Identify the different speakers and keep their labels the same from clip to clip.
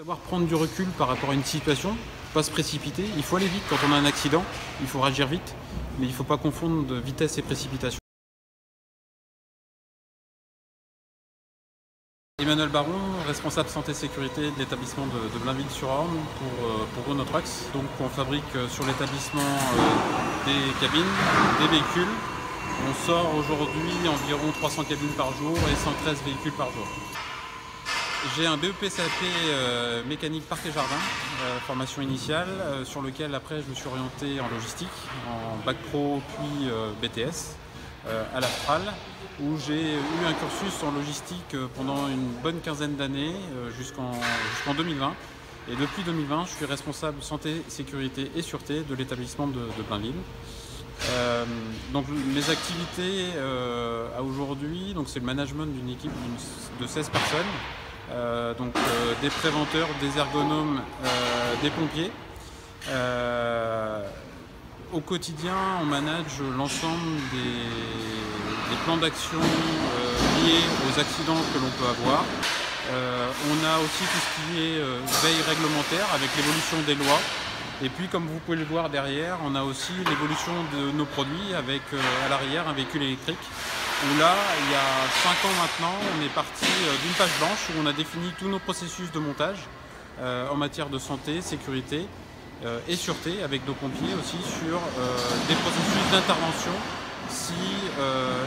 Speaker 1: Savoir prendre du recul par rapport à une situation, pas se précipiter. Il faut aller vite quand on a un accident, il faut réagir vite, mais il ne faut pas confondre de vitesse et précipitation. Emmanuel Baron, responsable santé-sécurité de l'établissement de Blainville-sur-Orne pour Renault Trucks. Donc on fabrique sur l'établissement des cabines, des véhicules. On sort aujourd'hui environ 300 cabines par jour et 113 véhicules par jour. J'ai un BEP CAP mécanique parc et jardin, formation initiale, sur lequel après je me suis orienté en logistique, en bac pro puis BTS à l'Astral, où j'ai eu un cursus en logistique pendant une bonne quinzaine d'années jusqu'en 2020. Et depuis 2020, je suis responsable santé, sécurité et sûreté de l'établissement de Blainville. Donc mes activités à aujourd'hui, c'est le management d'une équipe de 16 personnes. Des préventeurs, des ergonomes, des pompiers. Au quotidien, on manage l'ensemble des plans d'action liés aux accidents que l'on peut avoir. On a aussi tout ce qui est veille réglementaire avec l'évolution des lois. Et puis, comme vous pouvez le voir derrière, on a aussi l'évolution de nos produits avec à l'arrière un véhicule électrique. Où là, il y a 5 ans maintenant, on est parti d'une page blanche où on a défini tous nos processus de montage en matière de santé, sécurité et sûreté avec nos pompiers aussi sur des processus d'intervention si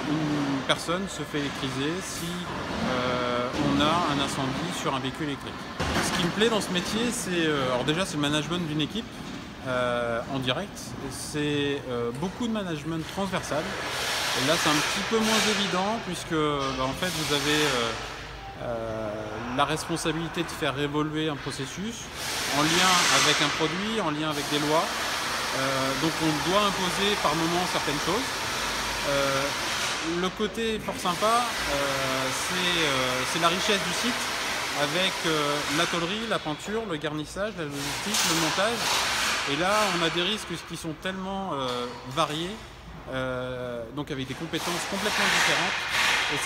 Speaker 1: une personne se fait électriser, si on a un incendie sur un véhicule électrique. Ce qui me plaît dans ce métier, c'est alors déjà c'est le management d'une équipe en direct, c'est beaucoup de management transversal. Et là c'est un petit peu moins évident puisque en fait vous avez la responsabilité de faire évoluer un processus en lien avec un produit, en lien avec des lois. Donc on doit imposer par moment certaines choses. Le côté fort sympa, c'est la richesse du site avec la tôlerie, la peinture, le garnissage, la logistique, le montage. Et là on a des risques qui sont tellement variés, donc avec des compétences complètement différentes. Et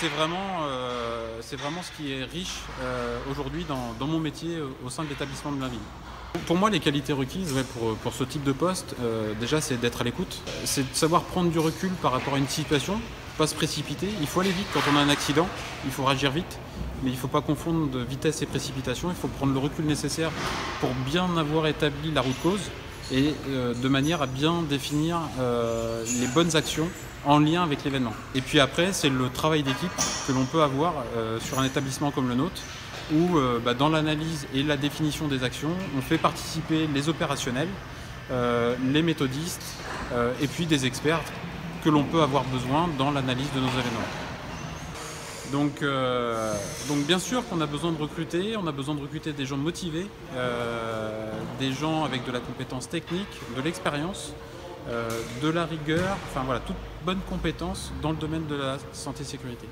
Speaker 1: c'est vraiment ce qui est riche aujourd'hui dans mon métier au sein de l'établissement de Blainville. Pour moi, les qualités requises pour ce type de poste, déjà c'est d'être à l'écoute, c'est de savoir prendre du recul par rapport à une situation, pas se précipiter. Il faut aller vite quand on a un accident, il faut réagir vite, mais il ne faut pas confondre de vitesse et précipitation. Il faut prendre le recul nécessaire pour bien avoir établi la route cause et de manière à bien définir les bonnes actions en lien avec l'événement. Et puis après, c'est le travail d'équipe que l'on peut avoir sur un établissement comme le nôtre, où dans l'analyse et la définition des actions, on fait participer les opérationnels, les méthodistes et puis des experts que l'on peut avoir besoin dans l'analyse de nos événements. Donc bien sûr qu'on a besoin de recruter, on a besoin de recruter des gens motivés, des gens avec de la compétence technique, de l'expérience, de la rigueur, enfin voilà, toute bonne compétence dans le domaine de la santé-sécurité.